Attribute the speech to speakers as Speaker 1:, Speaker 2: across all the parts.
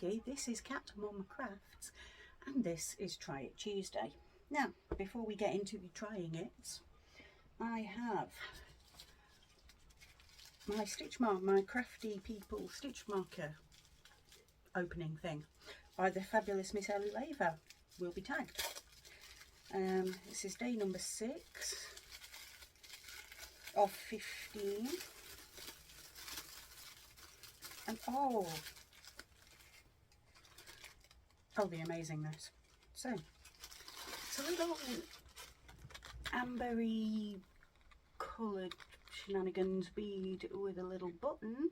Speaker 1: Vicky, this is Cat Mama Crafts, and this is Try It Tuesday. Now, before we get into trying it, I have my stitch mark, my Crafty People stitch marker opening thing by the fabulous Miss Ellie Laver. Will be tagged. This is day number 6 of 15, and oh the amazingness. So it's a little ambery coloured shenanigans bead with a little button,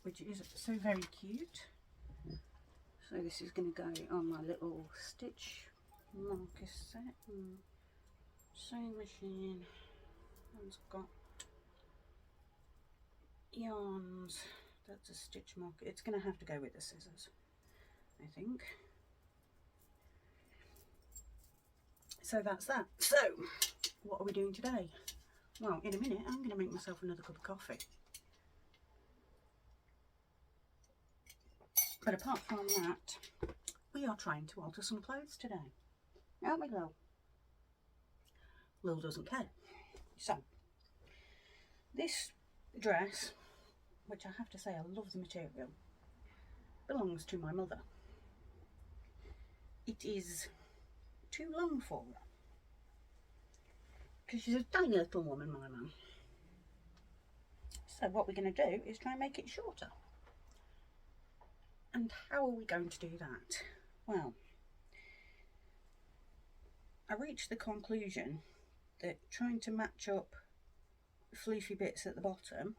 Speaker 1: which is so very cute. So this is going to go on my little stitch marker set. Sewing machine, and it's got yarns. That's a stitch marker. It's going to have to go with the scissors, I think. So that's that. So what are we doing today? Well, in a minute I'm going to make myself another cup of coffee. But apart from that, we are trying to alter some clothes today, aren't we, Lil? Lil doesn't care. So this dress, which I have to say I love the material, belongs to my mother. It is too long for her, because she's a tiny little woman, my mum. So what we're going to do is try and make it shorter. And how are we going to do that? Well, I reached the conclusion that trying to match up fleefy bits at the bottom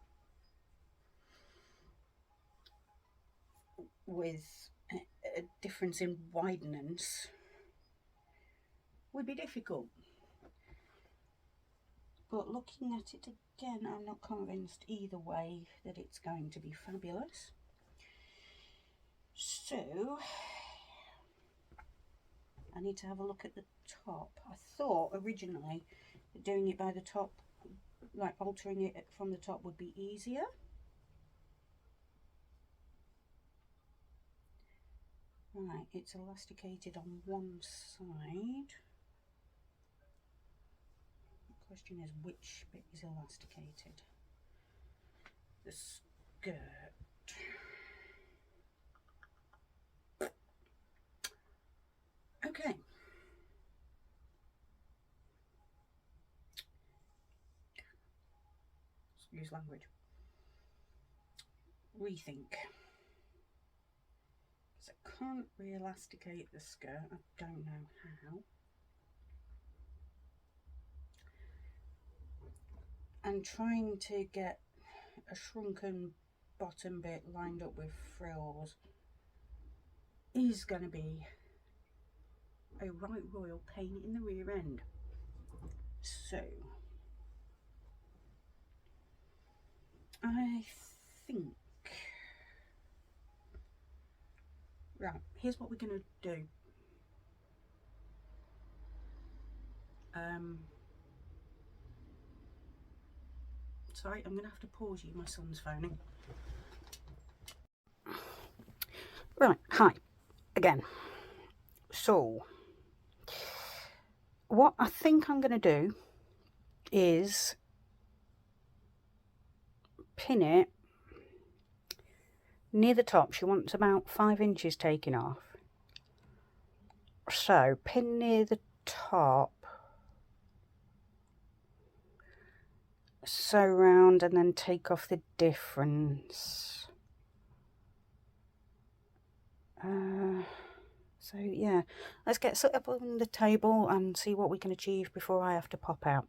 Speaker 1: with a difference in wideness would be difficult. But looking at it again, I'm not convinced either way that it's going to be fabulous. So I need to have a look at the top. I thought originally that doing it by the top, like altering it from the top, would be easier. Right, it's elasticated on one side. The question is, which bit is elasticated? The skirt. Okay. Use language. Rethink. So I can't re-elasticate the skirt. I don't know how. And trying to get a shrunken bottom bit lined up with frills is going to be a right royal pain in the rear end. So I think, right, here's what we're going to do. Sorry, I'm going to have to pause you, my son's phoning. Right, hi, again. So what I think I'm going to do is pin it near the top. She wants about 5 inches taken off. So pin near the top, sew round, and then take off the difference. So yeah, let's get set up on the table and see what we can achieve before I have to pop out.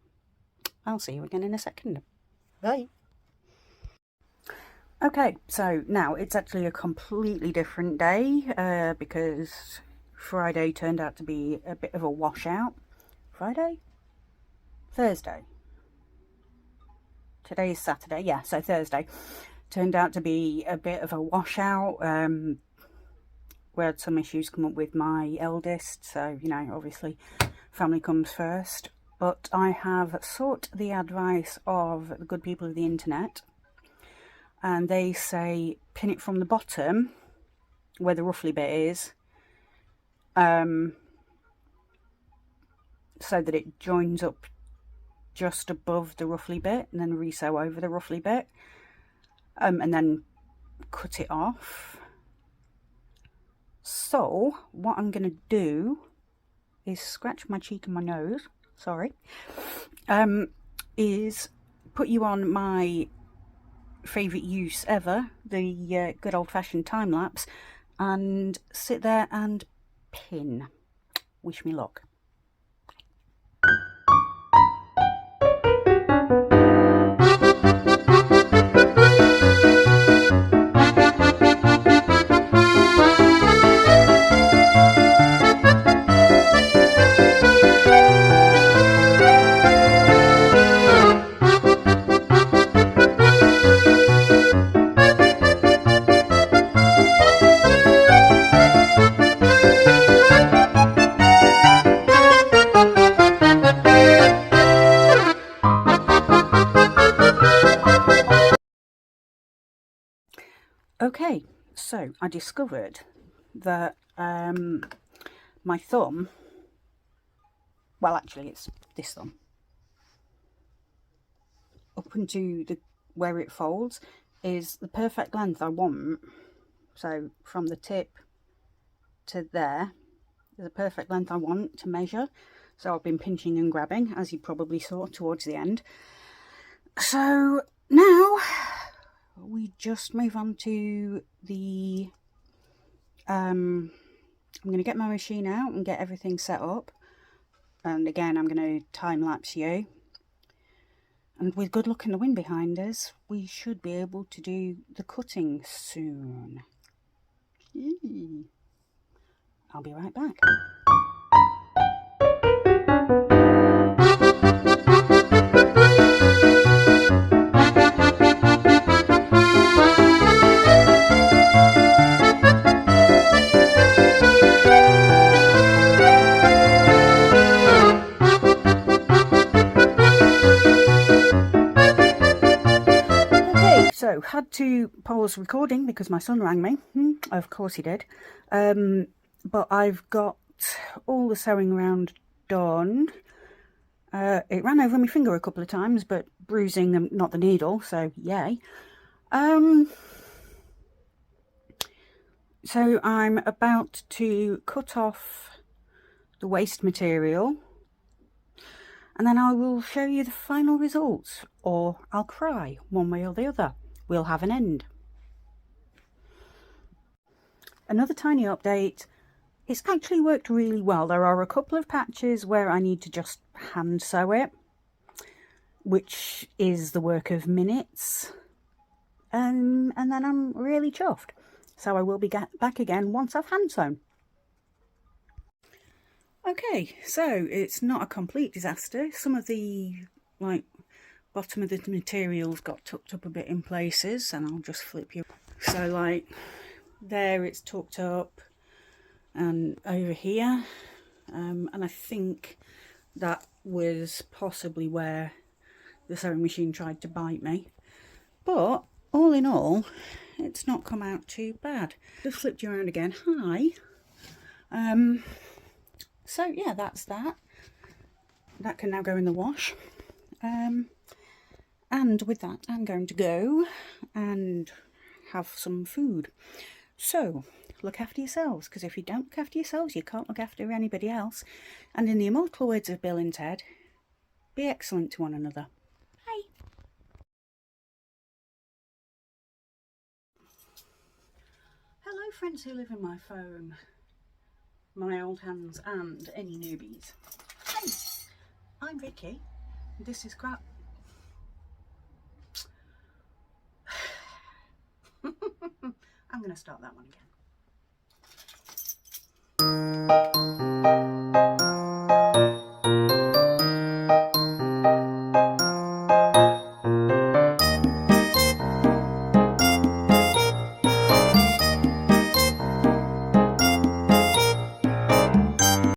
Speaker 1: I'll see you again in a second. Bye. Okay, so now it's actually a completely different day because Friday turned out to be a bit of a washout. Friday? Thursday. Today's Saturday, yeah, so Thursday turned out to be a bit of a washout. We had some issues come up with my eldest, so, you know, obviously family comes first. but I have sought the advice of the good people of the internet, and they say pin it from the bottom where the ruffly bit is, so that it joins up just above the ruffly bit, and then resew over the ruffly bit, and then cut it off. So what I'm going to do is scratch my cheek and my nose, sorry, is put you on my favourite use ever, the good old-fashioned time-lapse, and sit there and pin. Wish me luck. Okay, so I discovered that my thumb, well actually it's this thumb, up into where it folds is the perfect length I want. So from the tip to there is the perfect length I want to measure. So I've been pinching and grabbing, as you probably saw towards the end. So now we just move on to the I'm going to get my machine out and get everything set up, and again I'm going to time lapse you, and with good luck and the wind behind us we should be able to do the cutting soon. I'll be right back. So, had to pause recording because my son rang me. Of course he did. But I've got all the sewing around done. It ran over my finger a couple of times, but bruising and not the needle, so yay. So I'm about to cut off the waste material, and then I will show you the final results, or I'll cry, one way or the other. We'll have an end. Another tiny update. It's actually worked really well. There are a couple of patches where I need to just hand sew it, which is the work of minutes, and then I'm really chuffed. So I will be back again once I've hand sewn. Okay, so it's not a complete disaster. Some of the bottom of the materials got tucked up a bit in places, and I'll just flip you. So like there it's tucked up, and over here, and I think that was possibly where the sewing machine tried to bite me, but all in all it's not come out too bad. Just flipped you around again. Hi. So yeah, that's that. That can now go in the wash. And with that, I'm going to go and have some food. So, look after yourselves, because if you don't look after yourselves, you can't look after anybody else. And in the immortal words of Bill and Ted, be excellent to one another. Bye. Hello, friends who live in my phone, my old hands, and any newbies. Hey, I'm Vicky. This is crap. I'm going to start that one again.